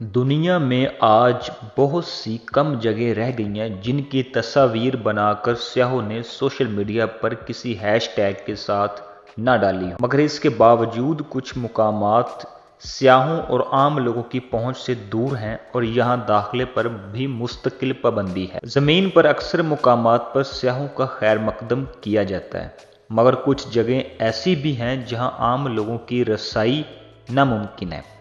दुनिया में आज बहुत सी कम जगह रह गई हैं जिनकी तस्वीर बनाकर सियाहों ने सोशल मीडिया पर किसी हैशटैग के साथ ना डाली हो, मगर इसके बावजूद कुछ मुकामात सियाहों और आम लोगों की पहुंच से दूर हैं और यहां दाखिले पर भी मुस्तकिल पाबंदी है। ज़मीन पर अक्सर मुकामात पर सियाहों का खैर मकदम किया जाता है, मगर कुछ जगह ऐसी भी हैं जहां आम लोगों की रसाई नामुमकिन है।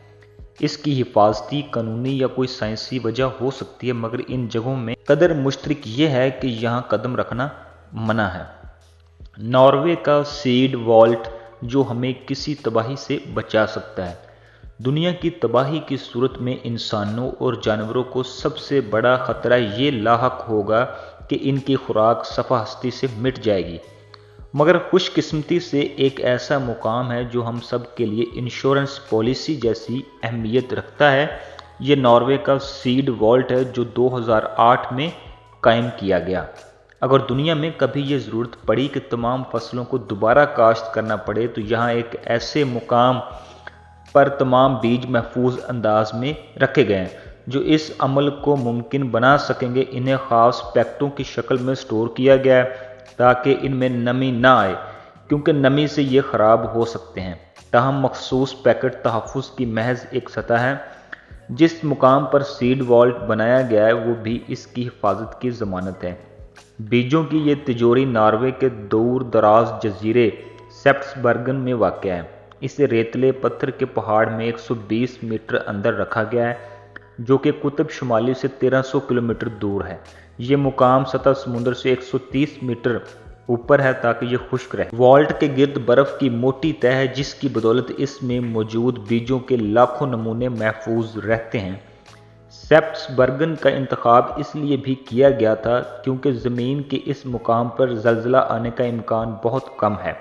इसकी हिफाजती, कानूनी या कोई साइंसी वजह हो सकती है, मगर इन जगहों में कदर मुश्तरक ये है कि यहाँ कदम रखना मना है। नॉर्वे का सीड वॉल्ट जो हमें किसी तबाही से बचा सकता है। दुनिया की तबाही की सूरत में इंसानों और जानवरों को सबसे बड़ा खतरा ये लाहक होगा कि इनकी खुराक सफ़ा हस्ती से मिट जाएगी। मगर खुशकिस्मती से एक ऐसा मुकाम है जो हम सब के लिए इंश्योरेंस पॉलिसी जैसी अहमियत रखता है। ये नॉर्वे का सीड वॉल्ट है जो 2008 में कायम किया गया। अगर दुनिया में कभी ये ज़रूरत पड़ी कि तमाम फसलों को दोबारा काश्त करना पड़े तो यहाँ एक ऐसे मुकाम पर तमाम बीज महफूज अंदाज में रखे गए हैं जो इस अमल को मुमकिन बना सकेंगे। इन्हें ख़ास पैकेटों की शक्ल में स्टोर किया गया है ताकि इनमें नमी ना आए, क्योंकि नमी से ये ख़राब हो सकते हैं। ताहम मखसूस पैकेट तहफ़्फ़ुज़ की महज एक सतह है। जिस मुकाम पर सीड वॉल्ट बनाया गया है वो भी इसकी हिफाजत की ज़मानत है। बीजों की ये तिजोरी नॉर्वे के दूर दराज जजीरे सेप्ट्सबर्गन में वाक़या है। इसे रेतले पत्थर के पहाड़ में 120 मीटर अंदर रखा गया है, जो कि कुतुब शुमाली से 1300 किलोमीटर दूर है। ये मुकाम सतह समुद्र से 130 मीटर ऊपर है ताकि ये खुश्क रहे। वॉल्ट के गिर्द बर्फ की मोटी तह है जिसकी बदौलत इसमें मौजूद बीजों के लाखों नमूने महफूज रहते हैं। सेप्ट्सबर्गन का इंतखाब इसलिए भी किया गया था क्योंकि ज़मीन के इस मुकाम पर ज़लज़ला आने का इम्कान बहुत कम है।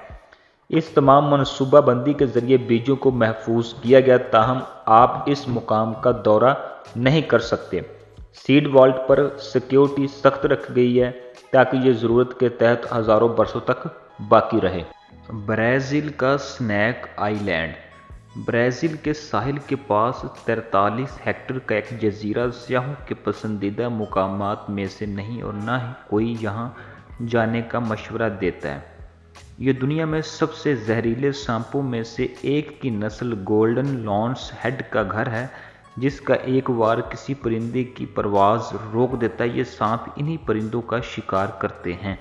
इस तमाम मनसूबाबंदी के ज़रिए बीजों को महफूज किया गया, ताहम आप इस मुकाम का दौरा नहीं कर सकते। सीड वॉल्ट पर सिक्योरिटी सख्त रखी गई है ताकि ये ज़रूरत के तहत हज़ारों बरसों तक बाकी रहे। ब्राज़ील का स्नैक आइलैंड। ब्राज़ील के साहिल के पास 43 हेक्टेयर का एक जजीरा सियाहों के पसंदीदा मुकामात में से नहीं और ना ही कोई यहाँ जाने का मशवरा देता है। ये दुनिया में सबसे जहरीले सांपों में से एक की नस्ल गोल्डन लॉन्स हेड का घर है, जिसका एक बार किसी परिंदे की परवाज रोक देता है। ये सांप इन्हीं परिंदों का शिकार करते हैं।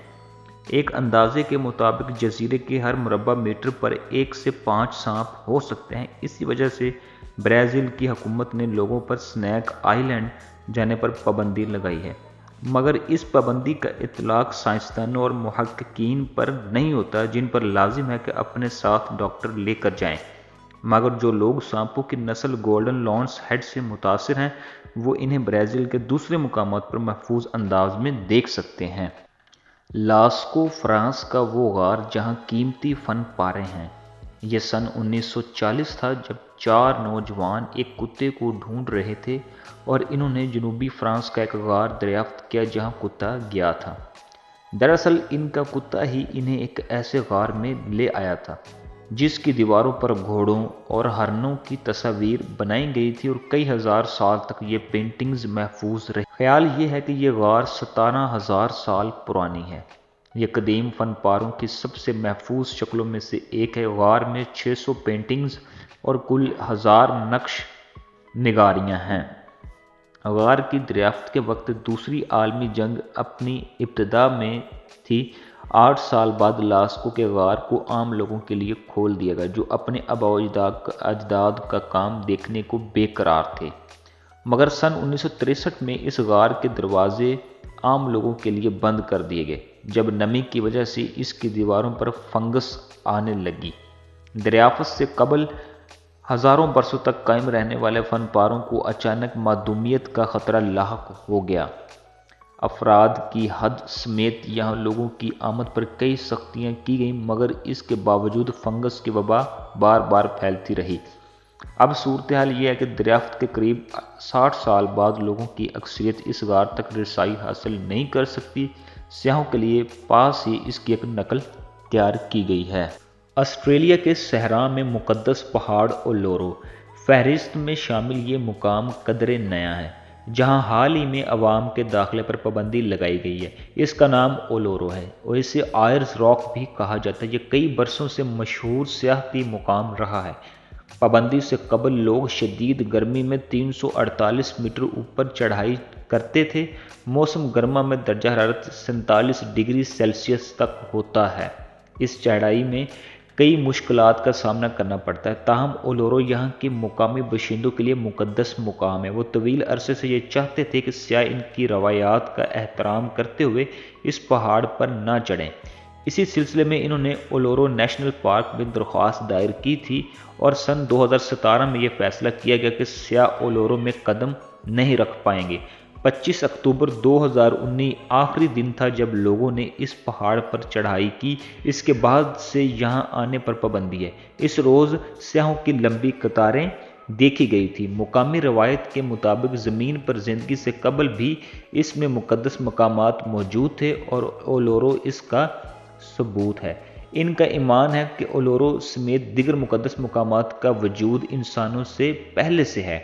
एक अंदाजे के मुताबिक जजीरे के हर मुरब्बा मीटर पर 1 से 5 सांप हो सकते हैं। इसी वजह से ब्राज़ील की हुकूमत ने लोगों पर स्नैक आइलैंड जाने पर पाबंदी लगाई है, मगर इस पाबंदी का इतलाक साइंसदानों और मुहक्किकीन पर नहीं होता, जिन पर लाजिम है कि अपने साथ डॉक्टर लेकर जाएं। मगर जो लोग सांपों की नस्ल गोल्डन लॉन्स हेड से मुतासिर हैं वो इन्हें ब्राज़ील के दूसरे मुकामात पर महफूज अंदाज में देख सकते हैं। लास्को फ्रांस का वो गार जहाँ कीमती फ़न पारे हैं। ये सन 1940 था जब 4 नौजवान एक कुत्ते को ढूंढ रहे थे और इन्होंने जनूबी फ्रांस का एक गार दरियाफ्त किया जहाँ कुत्ता गया था। दरअसल इनका कुत्ता ही इन्हें एक ऐसे गार में ले आया था जिसकी दीवारों पर घोड़ों और हरनों की तस्वीर बनाई गई थी और कई हजार साल तक ये पेंटिंग्स महफूज रही। ख्याल ये है कि ये गार 17,000 साल पुरानी है। ये कदीम फनपारों की सबसे महफूज शक्लों में से एक है। गार में 600 पेंटिंग्स और कुल 1000 नक्श निगारियाँ हैं। गार की दरियाफ्त के वक्त दूसरी आलमी जंग अपनी इब्तिदा में थी। 8 साल बाद लास्को के गार को आम लोगों के लिए खोल दिया गया जो अपने अजदाद का काम देखने को बेकरार थे। मगर सन 1963 में इस गार के दरवाजे आम लोगों के लिए बंद कर दिए गए जब नमी की वजह से इसकी दीवारों पर फंगस आने लगी। दरियाफ्त से कबल हज़ारों बरसों तक कायम रहने वाले फनपारों को अचानक मादूमियत का ख़तरा लाहक हो गया। अफराद की हद समेत यहाँ लोगों की आमद पर कई सख्तियाँ की गईं, मगर इसके बावजूद फंगस की वबा बार बार फैलती रही। अब सूरत हाल ये है कि दरियाफ्त के करीब 60 साल बाद लोगों की अक्सरियत इस गार तक रसाई हासिल नहीं कर सकती। सियाहों के लिए पास ही इसकी एक नकल तैयार की गई है। ऑस्ट्रेलिया के सहरा में मुकद्दस पहाड़ ओलोरो فہرست میں شامل یہ مقام قدرے نیا ہے، جہاں حال ہی میں عوام کے داخلے پر پابندی لگائی گئی ہے۔ اس کا نام اولورو ہے اور اسے آئرز راک بھی کہا جاتا ہے۔ یہ کئی برسوں سے مشہور سیاحتی مقام رہا ہے۔ پابندی سے قبل لوگ شدید گرمی میں 348 میٹر اوپر چڑھائی کرتے تھے۔ موسم گرما میں درجہ حرارت 47 ڈگری سیلسیس تک ہوتا ہے۔ اس چڑھائی میں کئی مشکلات کا سامنا کرنا پڑتا ہے، تاہم اولورو یہاں کے مقامی باشندوں کے لیے مقدس مقام ہے۔ وہ طویل عرصے سے یہ چاہتے تھے کہ سیاح ان کی روایات کا احترام کرتے ہوئے اس پہاڑ پر نہ چڑھیں۔ اسی سلسلے میں انہوں نے اولورو نیشنل پارک میں درخواست دائر کی تھی اور سن 2017 میں یہ فیصلہ کیا گیا کہ سیاح اولورو میں قدم نہیں رکھ پائیں گے۔ 25 اکتوبر 2019 آخری دن تھا جب لوگوں نے اس پہاڑ پر چڑھائی کی۔ اس کے بعد سے یہاں آنے پر پابندی ہے۔ اس روز سیاحوں کی لمبی قطاریں دیکھی گئی تھی۔ مقامی روایت کے مطابق زمین پر زندگی سے قبل بھی اس میں مقدس مقامات موجود تھے اور اولورو اس کا ثبوت ہے۔ ان کا ایمان ہے کہ اولورو سمیت دیگر مقدس مقامات کا وجود انسانوں سے پہلے سے ہے۔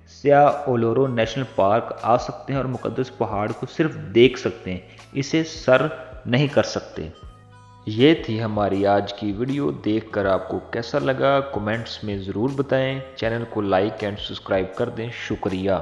سیاح اولورو نیشنل پارک آ سکتے ہیں اور مقدس پہاڑ کو صرف دیکھ سکتے ہیں، اسے سر نہیں کر سکتے۔ یہ تھی ہماری آج کی ویڈیو۔ دیکھ کر آپ کو کیسا لگا کمنٹس میں ضرور بتائیں۔ چینل کو لائک اینڈ سبسکرائب کر دیں۔ شکریہ۔